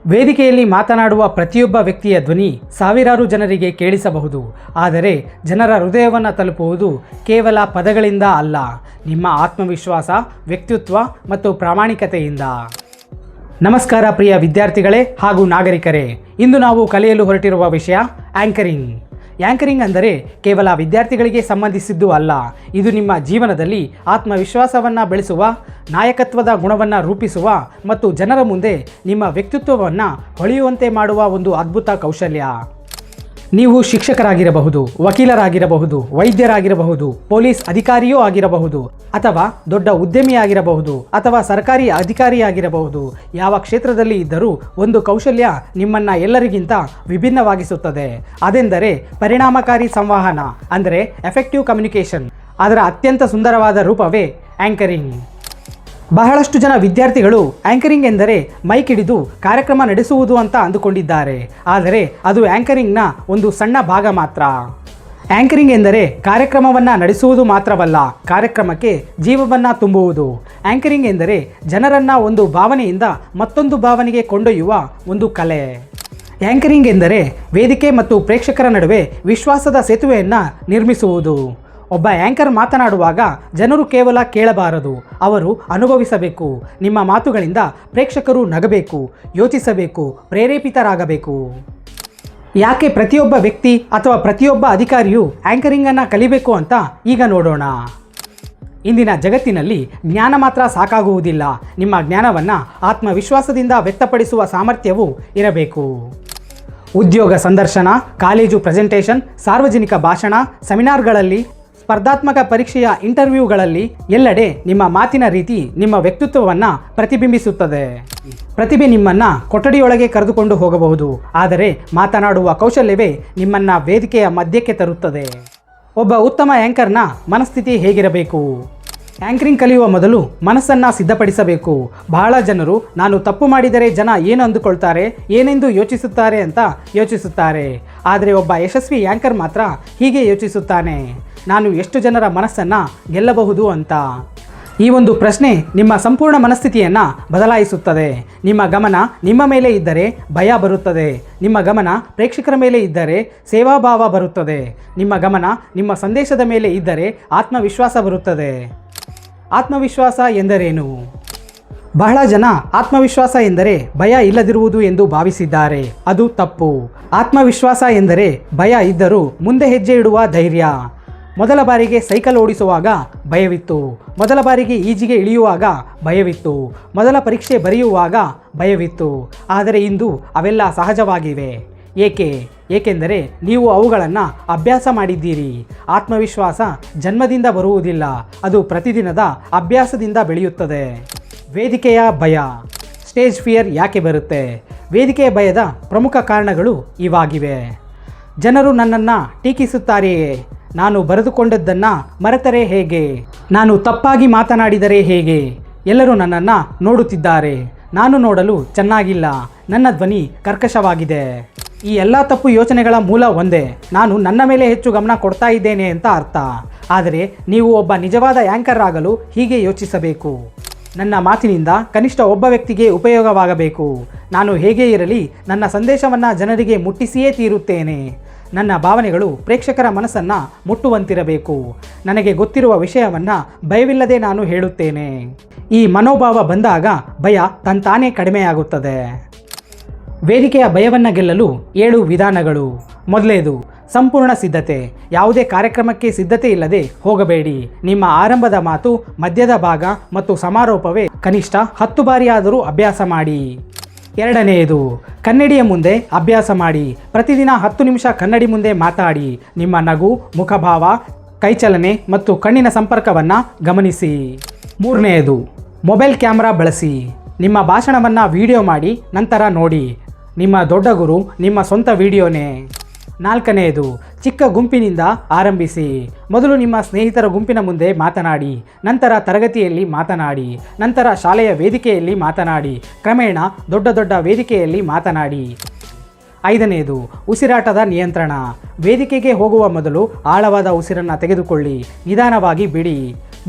ವೇದಿಕೆಯಲ್ಲಿ ಮಾತನಾಡುವ ಪ್ರತಿಯೊಬ್ಬ ವ್ಯಕ್ತಿಯ ಧ್ವನಿ ಸಾವಿರಾರು ಜನರಿಗೆ ಕೇಳಿಸಬಹುದು. ಆದರೆ ಜನರ ಹೃದಯವನ್ನು ತಲುಪುವುದು ಕೇವಲ ಪದಗಳಿಂದ ಅಲ್ಲ, ನಿಮ್ಮ ಆತ್ಮವಿಶ್ವಾಸ, ವ್ಯಕ್ತಿತ್ವ ಮತ್ತು ಪ್ರಾಮಾಣಿಕತೆಯಿಂದ. ನಮಸ್ಕಾರ ಪ್ರಿಯ ವಿದ್ಯಾರ್ಥಿಗಳೇ ಹಾಗೂ ನಾಗರಿಕರೇ. ಇಂದು ನಾವು ಕಲಿಯಲು ಹೊರಟಿರುವ ವಿಷಯ ಆ್ಯಂಕರಿಂಗ್. ಆ್ಯಂಕರಿಂಗ್ ಅಂದರೆ ಕೇವಲ ವಿದ್ಯಾರ್ಥಿಗಳಿಗೆ ಸಂಬಂಧಿಸಿದ್ದು ಅಲ್ಲ. ಇದು ನಿಮ್ಮ ಜೀವನದಲ್ಲಿ ಆತ್ಮವಿಶ್ವಾಸವನ್ನು ಬೆಳೆಸುವ, ನಾಯಕತ್ವದ ಗುಣವನ್ನು ರೂಪಿಸುವ ಮತ್ತು ಜನರ ಮುಂದೆ ನಿಮ್ಮ ವ್ಯಕ್ತಿತ್ವವನ್ನು ಹೊಳೆಯುವಂತೆ ಮಾಡುವ ಒಂದು ಅದ್ಭುತ ಕೌಶಲ್ಯ. ನೀವು ಶಿಕ್ಷಕರಾಗಿರಬಹುದು, ವಕೀಲರಾಗಿರಬಹುದು, ವೈದ್ಯರಾಗಿರಬಹುದು, ಪೊಲೀಸ್ ಅಧಿಕಾರಿಯೂ ಆಗಿರಬಹುದು, ಅಥವಾ ದೊಡ್ಡ ಉದ್ಯಮಿಯಾಗಿರಬಹುದು, ಅಥವಾ ಸರ್ಕಾರಿ ಅಧಿಕಾರಿಯಾಗಿರಬಹುದು. ಯಾವ ಕ್ಷೇತ್ರದಲ್ಲಿ ಇದ್ದರೂ ಒಂದು ಕೌಶಲ್ಯ ನಿಮ್ಮನ್ನು ಎಲ್ಲರಿಗಿಂತ ವಿಭಿನ್ನವಾಗಿಸುತ್ತದೆ. ಅದೆಂದರೆ ಪರಿಣಾಮಕಾರಿ ಸಂವಹನ, ಅಂದರೆ ಎಫೆಕ್ಟಿವ್ ಕಮ್ಯುನಿಕೇಷನ್. ಅದರ ಅತ್ಯಂತ ಸುಂದರವಾದ ರೂಪವೇ ಆ್ಯಂಕರಿಂಗ್. ಬಹಳಷ್ಟು ಜನ ವಿದ್ಯಾರ್ಥಿಗಳು ಆ್ಯಂಕರಿಂಗ್ ಎಂದರೆ ಮೈಕ್ ಹಿಡಿದು ಕಾರ್ಯಕ್ರಮ ನಡೆಸುವುದು ಅಂತ ಅಂದುಕೊಂಡಿದ್ದಾರೆ. ಆದರೆ ಅದು ಆ್ಯಂಕರಿಂಗ್ನ ಒಂದು ಸಣ್ಣ ಭಾಗ ಮಾತ್ರ. ಆ್ಯಂಕರಿಂಗ್ ಎಂದರೆ ಕಾರ್ಯಕ್ರಮವನ್ನು ನಡೆಸುವುದು ಮಾತ್ರವಲ್ಲ, ಕಾರ್ಯಕ್ರಮಕ್ಕೆ ಜೀವವನ್ನು ತುಂಬುವುದು. ಆ್ಯಂಕರಿಂಗ್ ಎಂದರೆ ಜನರನ್ನು ಒಂದು ಭಾವನೆಯಿಂದ ಮತ್ತೊಂದು ಭಾವನೆಗೆ ಕೊಂಡೊಯ್ಯುವ ಒಂದು ಕಲೆ. ಆ್ಯಂಕರಿಂಗ್ ಎಂದರೆ ವೇದಿಕೆ ಮತ್ತು ಪ್ರೇಕ್ಷಕರ ನಡುವೆ ವಿಶ್ವಾಸದ ಸೇತುವೆಯನ್ನು ನಿರ್ಮಿಸುವುದು. ಒಬ್ಬ ಆ್ಯಂಕರ್ ಮಾತನಾಡುವಾಗ ಜನರು ಕೇವಲ ಕೇಳಬಾರದು, ಅವರು ಅನುಭವಿಸಬೇಕು. ನಿಮ್ಮ ಮಾತುಗಳಿಂದ ಪ್ರೇಕ್ಷಕರು ನಗಬೇಕು, ಯೋಚಿಸಬೇಕು, ಪ್ರೇರೇಪಿತರಾಗಬೇಕು. ಯಾಕೆ ಪ್ರತಿಯೊಬ್ಬ ವ್ಯಕ್ತಿ ಅಥವಾ ಪ್ರತಿಯೊಬ್ಬ ಅಧಿಕಾರಿಯು ಆ್ಯಂಕರಿಂಗನ್ನು ಕಲಿಬೇಕು ಅಂತ ಈಗ ನೋಡೋಣ. ಇಂದಿನ ಜಗತ್ತಿನಲ್ಲಿ ಜ್ಞಾನ ಮಾತ್ರ ಸಾಕಾಗುವುದಿಲ್ಲ, ನಿಮ್ಮ ಜ್ಞಾನವನ್ನು ಆತ್ಮವಿಶ್ವಾಸದಿಂದ ವ್ಯಕ್ತಪಡಿಸುವ ಸಾಮರ್ಥ್ಯವೂ ಇರಬೇಕು. ಉದ್ಯೋಗ ಸಂದರ್ಶನ, ಕಾಲೇಜು ಪ್ರೆಸೆಂಟೇಷನ್, ಸಾರ್ವಜನಿಕ ಭಾಷಣ, ಸೆಮಿನಾರ್ಗಳಲ್ಲಿ, ಸ್ಪರ್ಧಾತ್ಮಕ ಪರೀಕ್ಷೆಯ ಇಂಟರ್ವ್ಯೂಗಳಲ್ಲಿ ಎಲ್ಲೆಡೆ ನಿಮ್ಮ ಮಾತಿನ ರೀತಿ ನಿಮ್ಮ ವ್ಯಕ್ತಿತ್ವವನ್ನು ಪ್ರತಿಬಿಂಬಿಸುತ್ತದೆ. ಪ್ರತಿಭೆ ನಿಮ್ಮನ್ನು ಕೊಠಡಿಯೊಳಗೆ ಕರೆದುಕೊಂಡು ಹೋಗಬಹುದು, ಆದರೆ ಮಾತನಾಡುವ ಕೌಶಲ್ಯವೇ ನಿಮ್ಮನ್ನು ವೇದಿಕೆಯ ಮಧ್ಯಕ್ಕೆ ತರುತ್ತದೆ. ಒಬ್ಬ ಉತ್ತಮ ಆ್ಯಂಕರ್ನ ಮನಸ್ಥಿತಿ ಹೇಗಿರಬೇಕು? ಆ್ಯಂಕರಿಂಗ್ ಕಲಿಯುವ ಮೊದಲು ಮನಸ್ಸನ್ನು ಸಿದ್ಧಪಡಿಸಬೇಕು. ಬಹಳ ಜನರು ನಾನು ತಪ್ಪು ಮಾಡಿದರೆ ಜನ ಏನು ಅಂದುಕೊಳ್ತಾರೆ, ಏನೆಂದು ಯೋಚಿಸುತ್ತಾರೆ ಅಂತ ಯೋಚಿಸುತ್ತಾರೆ. ಆದರೆ ಒಬ್ಬ ಯಶಸ್ವಿ ಆ್ಯಂಕರ್ ಮಾತ್ರ ಹೀಗೆ ಯೋಚಿಸುತ್ತಾನೆ, ನಾನು ಎಷ್ಟು ಜನರ ಮನಸ್ಸನ್ನು ಗೆಲ್ಲಬಹುದು ಅಂತ. ಈ ಒಂದು ಪ್ರಶ್ನೆ ನಿಮ್ಮ ಸಂಪೂರ್ಣ ಮನಸ್ಥಿತಿಯನ್ನು ಬದಲಾಯಿಸುತ್ತದೆ. ನಿಮ್ಮ ಗಮನ ನಿಮ್ಮ ಮೇಲೆ ಇದ್ದರೆ ಭಯ ಬರುತ್ತದೆ. ನಿಮ್ಮ ಗಮನ ಪ್ರೇಕ್ಷಕರ ಮೇಲೆ ಇದ್ದರೆ ಸೇವಾಭಾವ ಬರುತ್ತದೆ. ನಿಮ್ಮ ಗಮನ ನಿಮ್ಮ ಸಂದೇಶದ ಮೇಲೆ ಇದ್ದರೆ ಆತ್ಮವಿಶ್ವಾಸ ಬರುತ್ತದೆ. ಆತ್ಮವಿಶ್ವಾಸ ಎಂದರೇನು? ಬಹಳ ಜನ ಆತ್ಮವಿಶ್ವಾಸ ಎಂದರೆ ಭಯ ಇಲ್ಲದಿರುವುದು ಎಂದು ಭಾವಿಸಿದ್ದಾರೆ. ಅದು ತಪ್ಪು. ಆತ್ಮವಿಶ್ವಾಸ ಎಂದರೆ ಭಯ ಇದ್ದರೂ ಮುಂದೆ ಹೆಜ್ಜೆ ಇಡುವ ಧೈರ್ಯ. ಮೊದಲ ಬಾರಿಗೆ ಸೈಕಲ್ ಓಡಿಸುವಾಗ ಭಯವಿತ್ತು, ಮೊದಲ ಬಾರಿಗೆ ಈಜಿಗೆ ಇಳಿಯುವಾಗ ಭಯವಿತ್ತು, ಮೊದಲ ಪರೀಕ್ಷೆ ಬರೆಯುವಾಗ ಭಯವಿತ್ತು. ಆದರೆ ಇಂದು ಅವೆಲ್ಲ ಸಹಜವಾಗಿವೆ. ಏಕೆಂದರೆ ನೀವು ಅವುಗಳನ್ನು ಅಭ್ಯಾಸ ಮಾಡಿದ್ದೀರಿ. ಆತ್ಮವಿಶ್ವಾಸ ಜನ್ಮದಿಂದ ಬರುವುದಿಲ್ಲ, ಅದು ಪ್ರತಿದಿನದ ಅಭ್ಯಾಸದಿಂದ ಬೆಳೆಯುತ್ತದೆ. ವೇದಿಕೆಯ ಭಯ, ಸ್ಟೇಜ್ ಫಿಯರ್ ಯಾಕೆ ಬರುತ್ತೆ? ವೇದಿಕೆಯ ಭಯದ ಪ್ರಮುಖ ಕಾರಣಗಳು ಇವಾಗಿವೆ. ಜನರು ನನ್ನನ್ನು ಟೀಕಿಸುತ್ತಾರೆಯೇ? ನಾನು ಬರೆದುಕೊಂಡದ್ದನ್ನು ಮರೆತರೆ ಹೇಗೆ? ನಾನು ತಪ್ಪಾಗಿ ಮಾತನಾಡಿದರೆ ಹೇಗೆ? ಎಲ್ಲರೂ ನನ್ನನ್ನು ನೋಡುತ್ತಿದ್ದಾರೆ, ನಾನು ನೋಡಲು ಚೆನ್ನಾಗಿಲ್ಲ, ನನ್ನ ಧ್ವನಿ ಕರ್ಕಶವಾಗಿದೆ. ಈ ಎಲ್ಲ ತಪ್ಪು ಯೋಚನೆಗಳ ಮೂಲ ಒಂದೇ, ನಾನು ನನ್ನ ಮೇಲೆ ಹೆಚ್ಚು ಗಮನ ಕೊಡ್ತಾ ಇದ್ದೇನೆ ಅಂತ ಅರ್ಥ. ಆದರೆ ನೀವು ಒಬ್ಬ ನಿಜವಾದ ಆ್ಯಂಕರ್ ಆಗಲು ಹೀಗೆ ಯೋಚಿಸಬೇಕು, ನನ್ನ ಮಾತಿನಿಂದ ಕನಿಷ್ಠ ಒಬ್ಬ ವ್ಯಕ್ತಿಗೆ ಉಪಯೋಗವಾಗಬೇಕು. ನಾನು ಹೇಗೆ ಇರಲಿ, ನನ್ನ ಸಂದೇಶವನ್ನು ಜನರಿಗೆ ಮುಟ್ಟಿಸಿಯೇ ತೀರುತ್ತೇನೆ. ನನ್ನ ಭಾವನೆಗಳು ಪ್ರೇಕ್ಷಕರ ಮನಸ್ಸನ್ನು ಮುಟ್ಟುವಂತಿರಬೇಕು. ನನಗೆ ಗೊತ್ತಿರುವ ವಿಷಯವನ್ನು ಭಯವಿಲ್ಲದೆ ನಾನು ಹೇಳುತ್ತೇನೆ. ಈ ಮನೋಭಾವ ಬಂದಾಗ ಭಯ ತಂತಾನೇ ಕಡಿಮೆಯಾಗುತ್ತದೆ. ವೇದಿಕೆಯ ಭಯವನ್ನು ಗೆಲ್ಲಲು 7 ವಿಧಾನಗಳು. ಮೊದಲನೇದು, ಸಂಪೂರ್ಣ ಸಿದ್ಧತೆ. ಯಾವುದೇ ಕಾರ್ಯಕ್ರಮಕ್ಕೆ ಸಿದ್ಧತೆ ಇಲ್ಲದೆ ಹೋಗಬೇಡಿ. ನಿಮ್ಮ ಆರಂಭದ ಮಾತು, ಮಧ್ಯದ ಭಾಗ ಮತ್ತು ಸಮಾರೋಪವೇ ಕನಿಷ್ಠ 10 ಬಾರಿಯಾದರೂ ಅಭ್ಯಾಸ ಮಾಡಿ. ಎರಡನೆಯದು, ಕನ್ನಡಿಯ ಮುಂದೆ ಅಭ್ಯಾಸ ಮಾಡಿ. ಪ್ರತಿದಿನ 10 ನಿಮಿಷ ಕನ್ನಡಿ ಮುಂದೆ ಮಾತಾಡಿ. ನಿಮ್ಮ ನಗು, ಮುಖಭಾವ, ಕೈಚಲನೆ ಮತ್ತು ಕಣ್ಣಿನ ಸಂಪರ್ಕವನ್ನು ಗಮನಿಸಿ. ಮೂರನೆಯದು, ಮೊಬೈಲ್ ಕ್ಯಾಮ್ರಾ ಬಳಸಿ. ನಿಮ್ಮ ಭಾಷಣವನ್ನು ವಿಡಿಯೋ ಮಾಡಿ ನಂತರ ನೋಡಿ. ನಿಮ್ಮ ದೊಡ್ಡ ಗುರು ನಿಮ್ಮ ಸ್ವಂತ ವಿಡಿಯೋನೇ. ನಾಲ್ಕನೆಯದು, ಚಿಕ್ಕ ಗುಂಪಿನಿಂದ ಆರಂಭಿಸಿ. ಮೊದಲು ನಿಮ್ಮ ಸ್ನೇಹಿತರ ಗುಂಪಿನ ಮುಂದೆ ಮಾತನಾಡಿ, ನಂತರ ತರಗತಿಯಲ್ಲಿ ಮಾತನಾಡಿ, ನಂತರ ಶಾಲೆಯ ವೇದಿಕೆಯಲ್ಲಿ ಮಾತನಾಡಿ, ಕ್ರಮೇಣ ದೊಡ್ಡ ವೇದಿಕೆಯಲ್ಲಿ ಮಾತನಾಡಿ. ಐದನೆಯದು, ಉಸಿರಾಟದ ನಿಯಂತ್ರಣ. ವೇದಿಕೆಗೆ ಹೋಗುವ ಮೊದಲು ಆಳವಾದ ಉಸಿರನ್ನು ತೆಗೆದುಕೊಳ್ಳಿ, ನಿಧಾನವಾಗಿ ಬಿಡಿ.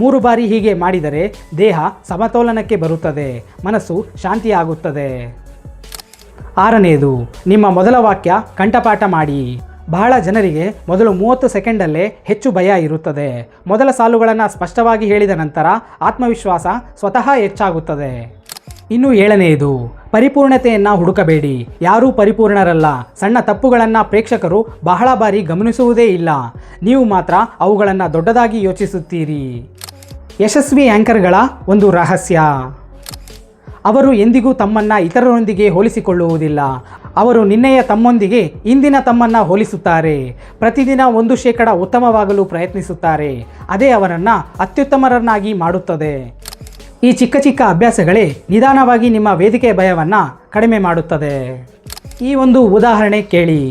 3 ಬಾರಿ ಹೀಗೆ ಮಾಡಿದರೆ ದೇಹ ಸಮತೋಲನಕ್ಕೆ ಬರುತ್ತದೆ, ಮನಸ್ಸು ಶಾಂತಿಯಾಗುತ್ತದೆ. ಆರನೆಯದು, ನಿಮ್ಮ ಮೊದಲ ವಾಕ್ಯ ಕಂಠಪಾಠ ಮಾಡಿ. ಬಹಳ ಜನರಿಗೆ ಮೊದಲು 30 ಸೆಕೆಂಡಲ್ಲೇ ಹೆಚ್ಚು ಭಯ ಇರುತ್ತದೆ. ಮೊದಲ ಸಾಲುಗಳನ್ನು ಸ್ಪಷ್ಟವಾಗಿ ಹೇಳಿದ ನಂತರ ಆತ್ಮವಿಶ್ವಾಸ ಸ್ವತಃ ಹೆಚ್ಚಾಗುತ್ತದೆ. ಇನ್ನು 7ನೆಯದು, ಪರಿಪೂರ್ಣತೆಯನ್ನು ಹುಡುಕಬೇಡಿ. ಯಾರೂ ಪರಿಪೂರ್ಣರಲ್ಲ. ಸಣ್ಣ ತಪ್ಪುಗಳನ್ನು ಪ್ರೇಕ್ಷಕರು ಬಹಳ ಬಾರಿ ಗಮನಿಸುವುದೇ ಇಲ್ಲ. ನೀವು ಮಾತ್ರ ಅವುಗಳನ್ನು ದೊಡ್ಡದಾಗಿ ಯೋಚಿಸುತ್ತೀರಿ. ಯಶಸ್ವಿ ಆ್ಯಂಕರ್ಗಳ ಒಂದು ರಹಸ್ಯ: ಅವರು ಎಂದಿಗೂ ತಮ್ಮನ್ನು ಇತರರೊಂದಿಗೆ ಹೋಲಿಸಿಕೊಳ್ಳುವುದಿಲ್ಲ. ಅವರು ನಿನ್ನೆಯ ತಮ್ಮೊಂದಿಗೆ ಇಂದಿನ ತಮ್ಮನ್ನು ಹೋಲಿಸುತ್ತಾರೆ. ಪ್ರತಿದಿನ 1% ಉತ್ತಮವಾಗಲು ಪ್ರಯತ್ನಿಸುತ್ತಾರೆ. ಅದೇ ಅವರನ್ನು ಅತ್ಯುತ್ತಮರನ್ನಾಗಿ ಮಾಡುತ್ತದೆ. ಈ ಚಿಕ್ಕ ಚಿಕ್ಕ ಅಭ್ಯಾಸಗಳೇ ನಿಧಾನವಾಗಿ ನಿಮ್ಮ ವೇದಿಕೆ ಭಯವನ್ನು ಕಡಿಮೆ ಮಾಡುತ್ತದೆ. ಈ ಒಂದು ಉದಾಹರಣೆ ಕೇಳಿ.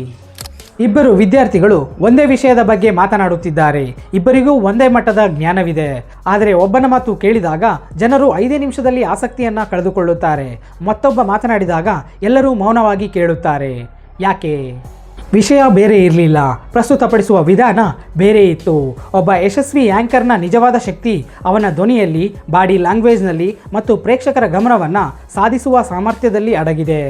ಇಬ್ಬರು ವಿದ್ಯಾರ್ಥಿಗಳು ಒಂದೇ ವಿಷಯದ ಬಗ್ಗೆ ಮಾತನಾಡುತ್ತಿದ್ದಾರೆ. ಇಬ್ಬರಿಗೂ ಒಂದೇ ಮಟ್ಟದ ಜ್ಞಾನವಿದೆ. ಆದರೆ ಒಬ್ಬನ ಮಾತು ಕೇಳಿದಾಗ ಜನರು 5 ನಿಮಿಷದಲ್ಲಿ ಆಸಕ್ತಿಯನ್ನು ಕಳೆದುಕೊಳ್ಳುತ್ತಾರೆ. ಮತ್ತೊಬ್ಬ ಮಾತನಾಡಿದಾಗ ಎಲ್ಲರೂ ಮೌನವಾಗಿ ಕೇಳುತ್ತಾರೆ. ಯಾಕೆ? ವಿಷಯ ಬೇರೆ ಇರಲಿಲ್ಲ, ಪ್ರಸ್ತುತಪಡಿಸುವ ವಿಧಾನ ಬೇರೆ ಇತ್ತು. ಒಬ್ಬ ಯಶಸ್ವಿ ಆ್ಯಂಕರ್ನ ನಿಜವಾದ ಶಕ್ತಿ ಅವನ ಧ್ವನಿಯಲ್ಲಿ, ಬಾಡಿ ಲ್ಯಾಂಗ್ವೇಜ್ನಲ್ಲಿ ಮತ್ತು ಪ್ರೇಕ್ಷಕರ ಗಮನವನ್ನು ಸಾಧಿಸುವ ಸಾಮರ್ಥ್ಯದಲ್ಲಿ ಅಡಗಿದೆ.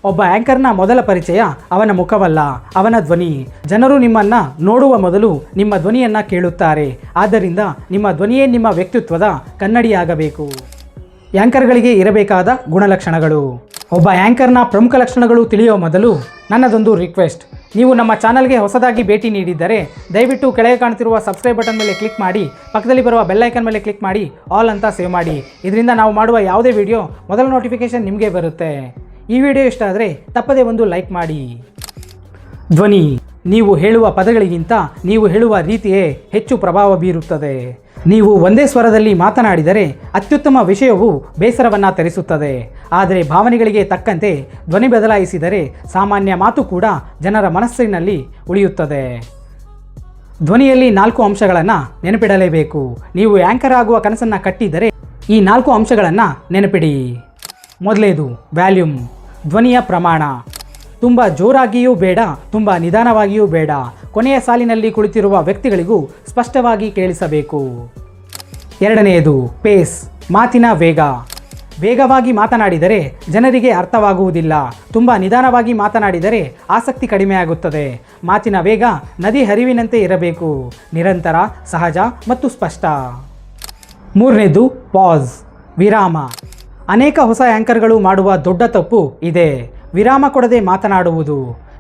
ಒಬ್ಬ ಆ್ಯಂಕರ್ನ ಮೊದಲ ಪರಿಚಯ ಅವನ ಮುಖವಲ್ಲ, ಅವನ ಧ್ವನಿ. ಜನರು ನಿಮ್ಮನ್ನು ನೋಡುವ ಮೊದಲು ನಿಮ್ಮ ಧ್ವನಿಯನ್ನು ಕೇಳುತ್ತಾರೆ. ಆದ್ದರಿಂದ ನಿಮ್ಮ ಧ್ವನಿಯೇ ನಿಮ್ಮ ವ್ಯಕ್ತಿತ್ವದ ಕನ್ನಡಿಯಾಗಬೇಕು. ಆ್ಯಂಕರ್ಗಳಿಗೆ ಇರಬೇಕಾದ ಗುಣಲಕ್ಷಣಗಳು. ಒಬ್ಬ ಆ್ಯಂಕರ್ನ ಪ್ರಮುಖ ಲಕ್ಷಣಗಳು ತಿಳಿಯುವ ಮೊದಲು ನನ್ನದೊಂದು ರಿಕ್ವೆಸ್ಟ್: ನೀವು ನಮ್ಮ ಚಾನಲ್ಗೆ ಹೊಸದಾಗಿ ಭೇಟಿ ನೀಡಿದ್ದರೆ ದಯವಿಟ್ಟು ಕೆಳಗೆ ಕಾಣ್ತಿರುವ ಸಬ್ಸ್ಕ್ರೈಬ್ ಬಟನ್ ಮೇಲೆ ಕ್ಲಿಕ್ ಮಾಡಿ, ಪಕ್ಕದಲ್ಲಿ ಬರುವ ಬೆಲ್ ಐಕನ್ ಮೇಲೆ ಕ್ಲಿಕ್ ಮಾಡಿ ಆಲ್ ಅಂತ ಸೇವ್ ಮಾಡಿ. ಇದರಿಂದ ನಾವು ಮಾಡುವ ಯಾವುದೇ ವಿಡಿಯೋ ಮೊದಲ ನೋಟಿಫಿಕೇಶನ್ ನಿಮಗೆ ಬರುತ್ತೆ. ಈ ವಿಡಿಯೋ ಇಷ್ಟ ಆದರೆ ತಪ್ಪದೇ ಒಂದು ಲೈಕ್ ಮಾಡಿ. ಧ್ವನಿ: ನೀವು ಹೇಳುವ ಪದಗಳಿಗಿಂತ ನೀವು ಹೇಳುವ ರೀತಿಯೇ ಹೆಚ್ಚು ಪ್ರಭಾವ ಬೀರುತ್ತದೆ. ನೀವು ಒಂದೇ ಸ್ವರದಲ್ಲಿ ಮಾತನಾಡಿದರೆ ಅತ್ಯುತ್ತಮ ವಿಷಯವು ಬೇಸರವನ್ನು ತರಿಸುತ್ತದೆ. ಆದರೆ ಭಾವನೆಗಳಿಗೆ ತಕ್ಕಂತೆ ಧ್ವನಿ ಬದಲಾಯಿಸಿದರೆ ಸಾಮಾನ್ಯ ಮಾತು ಕೂಡ ಜನರ ಮನಸ್ಸಿನಲ್ಲಿ ಉಳಿಯುತ್ತದೆ. ಧ್ವನಿಯಲ್ಲಿ 4 ಅಂಶಗಳನ್ನು ನೆನಪಿಡಲೇಬೇಕು. ನೀವು ಆ್ಯಂಕರ್ ಆಗುವ ಕನಸನ್ನು ಕಟ್ಟಿದರೆ ಈ 4 ಅಂಶಗಳನ್ನು ನೆನಪಿಡಿ. ಮೊದಲೇದು ವ್ಯಾಲ್ಯೂಮ್, ಧ್ವನಿಯ ಪ್ರಮಾಣ. ತುಂಬ ಜೋರಾಗಿಯೂ ಬೇಡ, ತುಂಬ ನಿಧಾನವಾಗಿಯೂ ಬೇಡ. ಕೊನೆಯ ಸಾಲಿನಲ್ಲಿ ಕುಳಿತಿರುವ ವ್ಯಕ್ತಿಗಳಿಗೂ ಸ್ಪಷ್ಟವಾಗಿ ಕೇಳಿಸಬೇಕು. ಎರಡನೆಯದು ಪೇಸ್, ಮಾತಿನ ವೇಗ. ವೇಗವಾಗಿ ಮಾತನಾಡಿದರೆ ಜನರಿಗೆ ಅರ್ಥವಾಗುವುದಿಲ್ಲ. ತುಂಬ ನಿಧಾನವಾಗಿ ಮಾತನಾಡಿದರೆ ಆಸಕ್ತಿ ಕಡಿಮೆಯಾಗುತ್ತದೆ. ಮಾತಿನ ವೇಗ ನದಿ ಹರಿವಿನಂತೆ ಇರಬೇಕು, ನಿರಂತರ, ಸಹಜ ಮತ್ತು ಸ್ಪಷ್ಟ. ಮೂರನೇದು ಪಾಸ್, ವಿರಾಮ. ಅನೇಕ ಹೊಸ ಆ್ಯಂಕರ್ಗಳು ಮಾಡುವ ದೊಡ್ಡ ತಪ್ಪು ಇದೆ: ವಿರಾಮ ಕೊಡದೆ ಮಾತನಾಡುವುದು.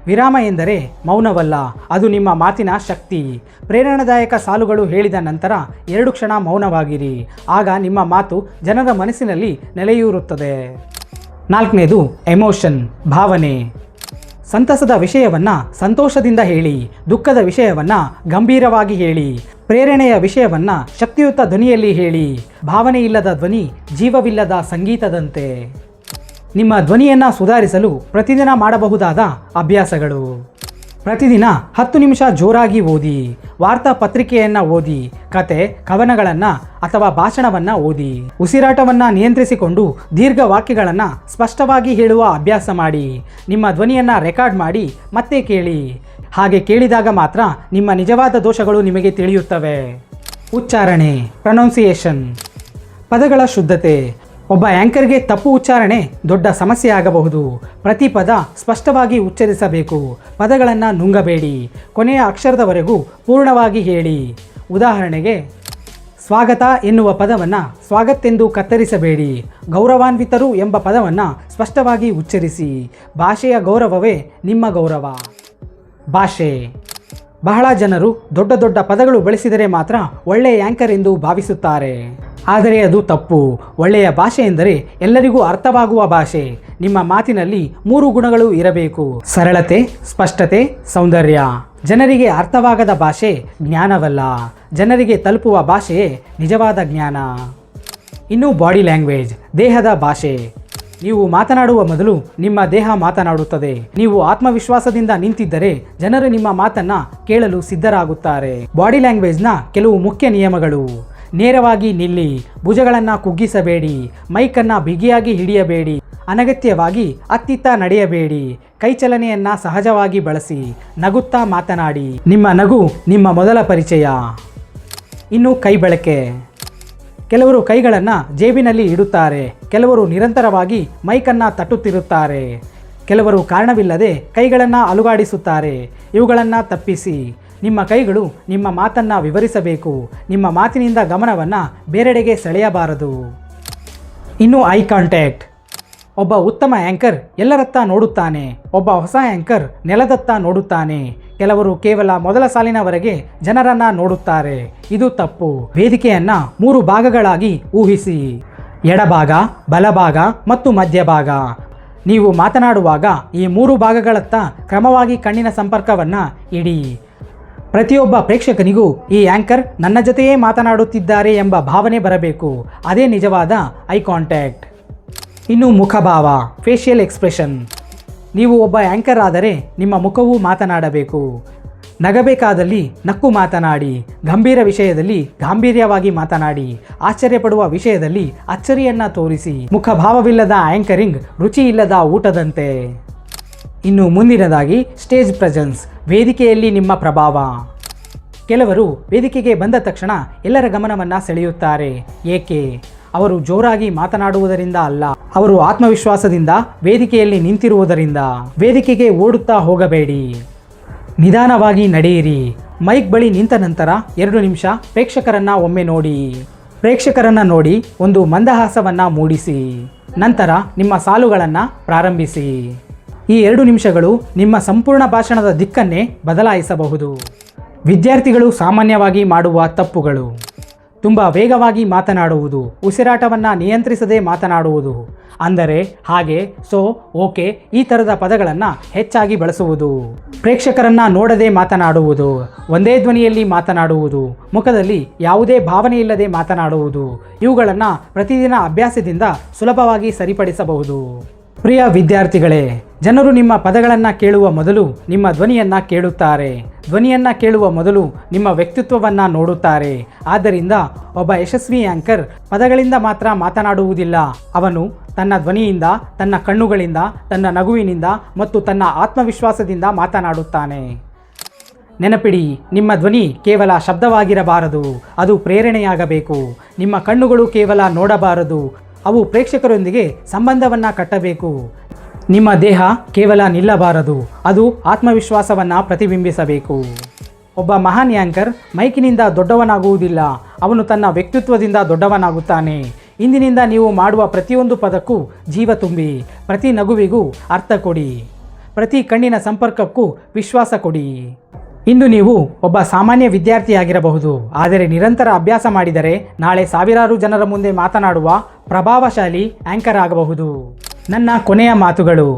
ವಿರಾಮ ಎಂದರೆ ಮೌನವಲ್ಲ, ಅದು ನಿಮ್ಮ ಮಾತಿನ ಶಕ್ತಿ. ಪ್ರೇರಣಾದಾಯಕ ಸಾಲುಗಳು ಹೇಳಿದ ನಂತರ 2 ಕ್ಷಣ ಮೌನವಾಗಿರಿ. ಆಗ ನಿಮ್ಮ ಮಾತು ಜನರ ಮನಸ್ಸಿನಲ್ಲಿ ನೆಲೆಯೂರುತ್ತದೆ. ನಾಲ್ಕನೇದು ಎಮೋಷನ್, ಭಾವನೆ. ಸಂತಸದ ವಿಷಯವನ್ನು ಸಂತೋಷದಿಂದ ಹೇಳಿ, ದುಃಖದ ವಿಷಯವನ್ನು ಗಂಭೀರವಾಗಿ ಹೇಳಿ, ಪ್ರೇರಣೆಯ ವಿಷಯವನ್ನು ಶಕ್ತಿಯುತ ಧ್ವನಿಯಲ್ಲಿ ಹೇಳಿ. ಭಾವನೆ ಇಲ್ಲದ ಧ್ವನಿ ಜೀವವಿಲ್ಲದ ಸಂಗೀತದಂತೆ. ನಿಮ್ಮ ಧ್ವನಿಯನ್ನು ಸುಧಾರಿಸಲು ಪ್ರತಿದಿನ ಮಾಡಬಹುದಾದ ಅಭ್ಯಾಸಗಳು: ಪ್ರತಿದಿನ 10 ನಿಮಿಷ ಜೋರಾಗಿ ಓದಿ, ವಾರ್ತಾಪತ್ರಿಕೆಯನ್ನು ಓದಿ, ಕತೆ, ಕವನಗಳನ್ನು ಅಥವಾ ಭಾಷಣವನ್ನು ಓದಿ. ಉಸಿರಾಟವನ್ನು ನಿಯಂತ್ರಿಸಿಕೊಂಡು ದೀರ್ಘ ವಾಕ್ಯಗಳನ್ನು ಸ್ಪಷ್ಟವಾಗಿ ಹೇಳುವ ಅಭ್ಯಾಸ ಮಾಡಿ. ನಿಮ್ಮ ಧ್ವನಿಯನ್ನು ರೆಕಾರ್ಡ್ ಮಾಡಿ ಮತ್ತೆ ಕೇಳಿ. ಹಾಗೆ ಕೇಳಿದಾಗ ಮಾತ್ರ ನಿಮ್ಮ ನಿಜವಾದ ದೋಷಗಳು ನಿಮಗೆ ತಿಳಿಯುತ್ತವೆ. ಉಚ್ಚಾರಣೆ, ಪ್ರೊನೌನ್ಸಿಯೇಷನ್, ಪದಗಳ ಶುದ್ಧತೆ. ಒಬ್ಬ ಆ್ಯಂಕರ್ಗೆ ತಪ್ಪು ಉಚ್ಚಾರಣೆ ದೊಡ್ಡ ಸಮಸ್ಯೆ ಆಗಬಹುದು. ಪ್ರತಿ ಪದ ಸ್ಪಷ್ಟವಾಗಿ ಉಚ್ಚರಿಸಬೇಕು. ಪದಗಳನ್ನು ನುಂಗಬೇಡಿ. ಕೊನೆಯ ಅಕ್ಷರದವರೆಗೂ ಪೂರ್ಣವಾಗಿ ಹೇಳಿ. ಉದಾಹರಣೆಗೆ, ಸ್ವಾಗತ ಎನ್ನುವ ಪದವನ್ನು ಸ್ವಾಗತ್ತೆಂದು ಕತ್ತರಿಸಬೇಡಿ. ಗೌರವಾನ್ವಿತರು ಎಂಬ ಪದವನ್ನು ಸ್ಪಷ್ಟವಾಗಿ ಉಚ್ಚರಿಸಿ. ಭಾಷೆಯ ಗೌರವವೇ ನಿಮ್ಮ ಗೌರವ. ಭಾಷೆ. ಬಹಳ ಜನರು ದೊಡ್ಡ ದೊಡ್ಡ ಪದಗಳು ಬಳಸಿದರೆ ಮಾತ್ರ ಒಳ್ಳೆಯ ಆ್ಯಂಕರ್ ಎಂದು ಭಾವಿಸುತ್ತಾರೆ. ಆದರೆ ಅದು ತಪ್ಪು. ಒಳ್ಳೆಯ ಭಾಷೆ ಎಂದರೆ ಎಲ್ಲರಿಗೂ ಅರ್ಥವಾಗುವ ಭಾಷೆ. ನಿಮ್ಮ ಮಾತಿನಲ್ಲಿ 3 ಗುಣಗಳು ಇರಬೇಕು: ಸರಳತೆ, ಸ್ಪಷ್ಟತೆ, ಸೌಂದರ್ಯ. ಜನರಿಗೆ ಅರ್ಥವಾಗದ ಭಾಷೆ ಜ್ಞಾನವಲ್ಲ. ಜನರಿಗೆ ತಲುಪುವ ಭಾಷೆಯೇ ನಿಜವಾದ ಜ್ಞಾನ. ಇನ್ನು ಬಾಡಿ ಲ್ಯಾಂಗ್ವೇಜ್, ದೇಹದ ಭಾಷೆ. ನೀವು ಮಾತನಾಡುವ ಮೊದಲು ನಿಮ್ಮ ದೇಹ ಮಾತನಾಡುತ್ತದೆ. ನೀವು ಆತ್ಮವಿಶ್ವಾಸದಿಂದ ನಿಂತಿದ್ದರೆ ಜನರು ನಿಮ್ಮ ಮಾತನ್ನು ಕೇಳಲು ಸಿದ್ಧರಾಗುತ್ತಾರೆ. ಬಾಡಿ ಲ್ಯಾಂಗ್ವೇಜ್ನ ಕೆಲವು ಮುಖ್ಯ ನಿಯಮಗಳು: ನೇರವಾಗಿ ನಿಲ್ಲಿ, ಭುಜಗಳನ್ನು ಕುಗ್ಗಿಸಬೇಡಿ, ಮೈಕನ್ನು ಬಿಗಿಯಾಗಿ ಹಿಡಿಯಬೇಡಿ, ಅನಗತ್ಯವಾಗಿ ಅತ್ತಿತ್ತ ನಡೆಯಬೇಡಿ, ಕೈ ಚಲನೆಯನ್ನು ಸಹಜವಾಗಿ ಬಳಸಿ, ನಗುತ್ತಾ ಮಾತನಾಡಿ. ನಿಮ್ಮ ನಗು ನಿಮ್ಮ ಮೊದಲ ಪರಿಚಯ. ಇನ್ನು ಕೈ ಬಳಕೆ. ಕೆಲವರು ಕೈಗಳನ್ನು ಜೇಬಿನಲ್ಲಿ ಇಡುತ್ತಾರೆ, ಕೆಲವರು ನಿರಂತರವಾಗಿ ಮೈಕನ್ನು ತಟ್ಟುತ್ತಿರುತ್ತಾರೆ. ಕೆಲವರು ಕಾರಣವಿಲ್ಲದೆ ಕೈಗಳನ್ನು ಅಲುಗಾಡಿಸುತ್ತಾರೆ. ಇವುಗಳನ್ನು ತಪ್ಪಿಸಿ. ನಿಮ್ಮ ಕೈಗಳು ನಿಮ್ಮ ಮಾತನ್ನು ವಿವರಿಸಬೇಕು. ನಿಮ್ಮ ಮಾತಿನಿಂದ ಗಮನವನ್ನು ಬೇರೆಡೆಗೆ ಸೆಳೆಯಬಾರದು. ಇನ್ನು ಐ ಕಾಂಟ್ಯಾಕ್ಟ್. ಒಬ್ಬ ಉತ್ತಮ ಆ್ಯಂಕರ್ ಎಲ್ಲರತ್ತ ನೋಡುತ್ತಾನೆ. ಒಬ್ಬ ಹೊಸ ಆ್ಯಂಕರ್ ನೆಲದತ್ತ ನೋಡುತ್ತಾನೆ. ಕೆಲವರು ಕೇವಲ ಮೊದಲ ಸಾಲಿನವರೆಗೆ ಜನರನ್ನು ನೋಡುತ್ತಾರೆ. ಇದು ತಪ್ಪು. ವೇದಿಕೆಯನ್ನು 3 ಭಾಗಗಳಾಗಿ ಊಹಿಸಿ. ಎಡಭಾಗ, ಬಲಭಾಗ ಮತ್ತು ಮಧ್ಯಭಾಗ. ನೀವು ಮಾತನಾಡುವಾಗ ಈ 3 ಭಾಗಗಳತ್ತ ಕ್ರಮವಾಗಿ ಕಣ್ಣಿನ ಸಂಪರ್ಕವನ್ನು ಇಡಿ. ಪ್ರತಿಯೊಬ್ಬ ಪ್ರೇಕ್ಷಕನಿಗೂ ಈ ಆ್ಯಂಕರ್ ನನ್ನ ಜೊತೆಯೇ ಮಾತನಾಡುತ್ತಿದ್ದಾರೆ ಎಂಬ ಭಾವನೆ ಬರಬೇಕು. ಅದೇ ನಿಜವಾದ ಐ ಕಾಂಟ್ಯಾಕ್ಟ್. ಇನ್ನು ಮುಖಭಾವ, ಫೇಶಿಯಲ್ ಎಕ್ಸ್ಪ್ರೆಷನ್. ನೀವು ಒಬ್ಬ ಆ್ಯಂಕರ್ ಆದರೆ ನಿಮ್ಮ ಮುಖವು ಮಾತನಾಡಬೇಕು. ನಗಬೇಕಾದಲ್ಲಿ ನಕ್ಕು ಮಾತನಾಡಿ. ಗಂಭೀರ ವಿಷಯದಲ್ಲಿ ಗಾಂಭೀರ್ಯವಾಗಿ ಮಾತನಾಡಿ. ಆಶ್ಚರ್ಯಪಡುವ ವಿಷಯದಲ್ಲಿ ಅಚ್ಚರಿಯನ್ನು ತೋರಿಸಿ. ಮುಖಭಾವವಿಲ್ಲದ ಆ್ಯಂಕರಿಂಗ್ ರುಚಿ ಇಲ್ಲದ ಊಟದಂತೆ. ಇನ್ನು ಮುಂದಿನದಾಗಿ ಸ್ಟೇಜ್ ಪ್ರೆಸೆನ್ಸ್, ವೇದಿಕೆಯಲ್ಲಿ ನಿಮ್ಮ ಪ್ರಭಾವ. ಕೆಲವರು ವೇದಿಕೆಗೆ ಬಂದ ತಕ್ಷಣ ಎಲ್ಲರ ಗಮನವನ್ನು ಸೆಳೆಯುತ್ತಾರೆ. ಏಕೆ? ಅವರು ಜೋರಾಗಿ ಮಾತನಾಡುವುದರಿಂದ ಅಲ್ಲ, ಅವರು ಆತ್ಮವಿಶ್ವಾಸದಿಂದ ವೇದಿಕೆಯಲ್ಲಿ ನಿಂತಿರುವುದರಿಂದ. ವೇದಿಕೆಗೆ ಓಡುತ್ತಾ ಹೋಗಬೇಡಿ, ನಿಧಾನವಾಗಿ ನಡೆಯಿರಿ. ಮೈಕ್ ಬಳಿ ನಿಂತ ನಂತರ 2 ನಿಮಿಷ ಪ್ರೇಕ್ಷಕರನ್ನು ಒಮ್ಮೆ ನೋಡಿ. ಪ್ರೇಕ್ಷಕರನ್ನು ನೋಡಿ ಒಂದು ಮಂದಹಾಸವನ್ನು ಮೂಡಿಸಿ. ನಂತರ ನಿಮ್ಮ ಸಾಲುಗಳನ್ನು ಪ್ರಾರಂಭಿಸಿ. ಈ 2 ನಿಮಿಷಗಳು ನಿಮ್ಮ ಸಂಪೂರ್ಣ ಭಾಷಣದ ದಿಕ್ಕನ್ನೇ ಬದಲಾಯಿಸಬಹುದು. ವಿದ್ಯಾರ್ಥಿಗಳು ಸಾಮಾನ್ಯವಾಗಿ ಮಾಡುವ ತಪ್ಪುಗಳು: ತುಂಬ ವೇಗವಾಗಿ ಮಾತನಾಡುವುದು, ಉಸಿರಾಟವನ್ನು ನಿಯಂತ್ರಿಸದೆ ಮಾತನಾಡುವುದು, ಅಂದರೆ ಹಾಗೆ, ಸೊ, ಓಕೆ ಈ ಥರದ ಪದಗಳನ್ನು ಹೆಚ್ಚಾಗಿ ಬಳಸುವುದು, ಪ್ರೇಕ್ಷಕರನ್ನು ನೋಡದೆ ಮಾತನಾಡುವುದು, ಒಂದೇ ಧ್ವನಿಯಲ್ಲಿ ಮಾತನಾಡುವುದು, ಮುಖದಲ್ಲಿ ಯಾವುದೇ ಭಾವನೆ ಇಲ್ಲದೆ ಮಾತನಾಡುವುದು. ಇವುಗಳನ್ನು ಪ್ರತಿದಿನ ಅಭ್ಯಾಸದಿಂದ ಸುಲಭವಾಗಿ ಸರಿಪಡಿಸಬಹುದು. ಪ್ರಿಯ ವಿದ್ಯಾರ್ಥಿಗಳೇ, ಜನರು ನಿಮ್ಮ ಪದಗಳನ್ನು ಕೇಳುವ ಮೊದಲು ನಿಮ್ಮ ಧ್ವನಿಯನ್ನು ಕೇಳುತ್ತಾರೆ. ಧ್ವನಿಯನ್ನು ಕೇಳುವ ಮೊದಲು ನಿಮ್ಮ ವ್ಯಕ್ತಿತ್ವವನ್ನು ನೋಡುತ್ತಾರೆ. ಆದ್ದರಿಂದ ಒಬ್ಬ ಯಶಸ್ವಿ ಆ್ಯಂಕರ್ ಪದಗಳಿಂದ ಮಾತ್ರ ಮಾತನಾಡುವುದಿಲ್ಲ. ಅವನು ತನ್ನ ಧ್ವನಿಯಿಂದ, ತನ್ನ ಕಣ್ಣುಗಳಿಂದ, ತನ್ನ ನಗುವಿನಿಂದ ಮತ್ತು ತನ್ನ ಆತ್ಮವಿಶ್ವಾಸದಿಂದ ಮಾತನಾಡುತ್ತಾನೆ. ನೆನಪಿಡಿ, ನಿಮ್ಮ ಧ್ವನಿ ಕೇವಲ ಶಬ್ದವಾಗಿರಬಾರದು, ಅದು ಪ್ರೇರಣೆಯಾಗಬೇಕು. ನಿಮ್ಮ ಕಣ್ಣುಗಳು ಕೇವಲ ನೋಡಬಾರದು, ಅವು ಪ್ರೇಕ್ಷಕರೊಂದಿಗೆ ಸಂಬಂಧವನ್ನು ಕಟ್ಟಬೇಕು. ನಿಮ್ಮ ದೇಹ ಕೇವಲ ನಿಲ್ಲಬಾರದು, ಅದು ಆತ್ಮವಿಶ್ವಾಸವನ್ನು ಪ್ರತಿಬಿಂಬಿಸಬೇಕು. ಒಬ್ಬ ಮಹಾನ್ ಆ್ಯಂಕರ್ ಮೈಕಿನಿಂದ ದೊಡ್ಡವನಾಗುವುದಿಲ್ಲ, ಅವನು ತನ್ನ ವ್ಯಕ್ತಿತ್ವದಿಂದ ದೊಡ್ಡವನಾಗುತ್ತಾನೆ. ಇಂದಿನಿಂದ ನೀವು ಮಾಡುವ ಪ್ರತಿಯೊಂದು ಪದಕ್ಕೂ ಜೀವ ತುಂಬಿ, ಪ್ರತಿ ನಗುವಿಗೂ ಅರ್ಥ ಕೊಡಿ, ಪ್ರತಿ ಕಣ್ಣಿನ ಸಂಪರ್ಕಕ್ಕೂ ವಿಶ್ವಾಸ ಕೊಡಿ. ಇಂದು ನೀವು ಒಬ್ಬ ಸಾಮಾನ್ಯ ವಿದ್ಯಾರ್ಥಿಯಾಗಿರಬಹುದು, ಆದರೆ ನಿರಂತರ ಅಭ್ಯಾಸ ಮಾಡಿದರೆ ನಾಳೆ ಸಾವಿರಾರು ಜನರ ಮುಂದೆ ಮಾತನಾಡುವ ಪ್ರಭಾವಶಾಲಿ ಆ್ಯಂಕರ್ ಆಗಬಹುದು. ನನ್ನ ಕೊನೆಯ ಮಾತುಗಳು: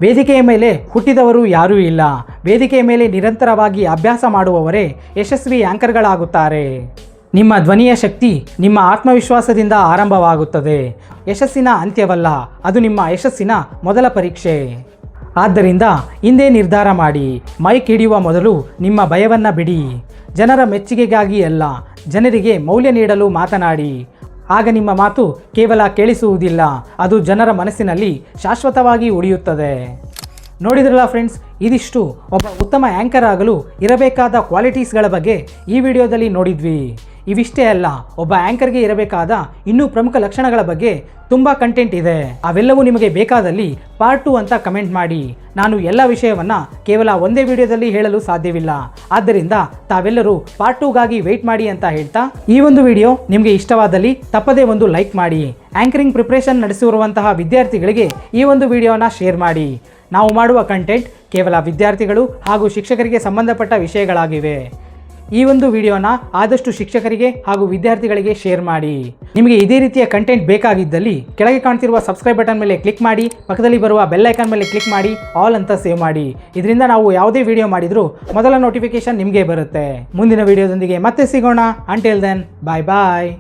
ವೇದಿಕೆಯ ಮೇಲೆ ಹುಟ್ಟಿದವರು ಯಾರೂ ಇಲ್ಲ. ವೇದಿಕೆಯ ಮೇಲೆ ನಿರಂತರವಾಗಿ ಅಭ್ಯಾಸ ಮಾಡುವವರೇ ಯಶಸ್ವಿ ಆ್ಯಂಕರ್ಗಳಾಗುತ್ತಾರೆ. ನಿಮ್ಮ ಧ್ವನಿಯ ಶಕ್ತಿ ನಿಮ್ಮ ಆತ್ಮವಿಶ್ವಾಸದಿಂದ ಆರಂಭವಾಗುತ್ತದೆ. ಯಶಸ್ಸಿನ ಅಂತ್ಯವಲ್ಲ, ಅದು ನಿಮ್ಮ ಯಶಸ್ಸಿನ ಮೊದಲ ಪರೀಕ್ಷೆ. ಆದ್ದರಿಂದ ಇಂದೇ ನಿರ್ಧಾರ ಮಾಡಿ, ಮೈಕ್ ಹಿಡಿಯುವ ಮೊದಲು ನಿಮ್ಮ ಭಯವನ್ನು ಬಿಡಿ. ಜನರ ಮೆಚ್ಚುಗೆಗಾಗಿ ಅಲ್ಲ, ಜನರಿಗೆ ಮೌಲ್ಯ ನೀಡಲು ಮಾತನಾಡಿ. ಆಗ ನಿಮ್ಮ ಮಾತು ಕೇವಲ ಕೇಳಿಸುವುದಿಲ್ಲ, ಅದು ಜನರ ಮನಸ್ಸಿನಲ್ಲಿ ಶಾಶ್ವತವಾಗಿ ಉಳಿಯುತ್ತದೆ. ನೋಡಿದ್ರಲ್ಲ ಫ್ರೆಂಡ್ಸ್, ಇದಿಷ್ಟು ಒಬ್ಬ ಉತ್ತಮ ಆ್ಯಂಕರ್ ಆಗಲು ಇರಬೇಕಾದ ಕ್ವಾಲಿಟೀಸ್ಗಳ ಬಗ್ಗೆ ಈ ವಿಡಿಯೋದಲ್ಲಿ ನೋಡಿದ್ವಿ. ಇವಿಷ್ಟೇ ಅಲ್ಲ, ಒಬ್ಬ ಆ್ಯಂಕರ್ಗೆ ಇರಬೇಕಾದ ಇನ್ನೂ ಪ್ರಮುಖ ಲಕ್ಷಣಗಳ ಬಗ್ಗೆ ತುಂಬ ಕಂಟೆಂಟ್ ಇದೆ. ಅವೆಲ್ಲವೂ ನಿಮಗೆ ಬೇಕಾದಲ್ಲಿ ಪಾರ್ಟ್ 2 ಅಂತ ಕಮೆಂಟ್ ಮಾಡಿ. ನಾನು ಎಲ್ಲ ವಿಷಯವನ್ನು ಕೇವಲ ಒಂದೇ ವಿಡಿಯೋದಲ್ಲಿ ಹೇಳಲು ಸಾಧ್ಯವಿಲ್ಲ. ಆದ್ದರಿಂದ ತಾವೆಲ್ಲರೂ ಪಾರ್ಟ್ 2ಗಾಗಿ ವೆಯ್ಟ್ ಮಾಡಿ ಅಂತ ಹೇಳ್ತಾ, ಈ ಒಂದು ವಿಡಿಯೋ ನಿಮಗೆ ಇಷ್ಟವಾದಲ್ಲಿ ತಪ್ಪದೇ ಒಂದು ಲೈಕ್ ಮಾಡಿ. ಆ್ಯಂಕರಿಂಗ್ ಪ್ರಿಪ್ರೇಷನ್ ನಡೆಸಿರುವಂತಹ ವಿದ್ಯಾರ್ಥಿಗಳಿಗೆ ಈ ಒಂದು ವಿಡಿಯೋನ ಶೇರ್ ಮಾಡಿ. ನಾವು ಮಾಡುವ ಕಂಟೆಂಟ್ ಕೇವಲ ವಿದ್ಯಾರ್ಥಿಗಳು ಹಾಗೂ ಶಿಕ್ಷಕರಿಗೆ ಸಂಬಂಧಪಟ್ಟ ವಿಷಯಗಳಾಗಿವೆ. ಈ ಒಂದು ವಿಡಿಯೋನ ಆದಷ್ಟು ಶಿಕ್ಷಕರಿಗೆ ಹಾಗೂ ವಿದ್ಯಾರ್ಥಿಗಳಿಗೆ ಶೇರ್ ಮಾಡಿ. ನಿಮಗೆ ಇದೇ ರೀತಿಯ ಕಂಟೆಂಟ್ ಬೇಕಾಗಿದ್ದಲ್ಲಿ ಕೆಳಗೆ ಕಾಣ್ತಿರುವ ಸಬ್ಸ್ಕ್ರೈಬ್ ಬಟನ್ ಮೇಲೆ ಕ್ಲಿಕ್ ಮಾಡಿ, ಪಕ್ಕದಲ್ಲಿ ಬರುವ ಬೆಲ್ ಐಕಾನ್ ಮೇಲೆ ಕ್ಲಿಕ್ ಮಾಡಿ, ಆಲ್ ಅಂತ ಸೇವ್ ಮಾಡಿ. ಇದರಿಂದ ನಾವು ಯಾವುದೇ ವಿಡಿಯೋ ಮಾಡಿದರೂ ಮೊದಲ ನೋಟಿಫಿಕೇಶನ್ ನಿಮಗೆ ಬರುತ್ತೆ. ಮುಂದಿನ ವಿಡಿಯೋದೊಂದಿಗೆ ಮತ್ತೆ ಸಿಗೋಣ. ಅಂಟಿಲ್ ದೆನ್, ಬಾಯ್ ಬಾಯ್.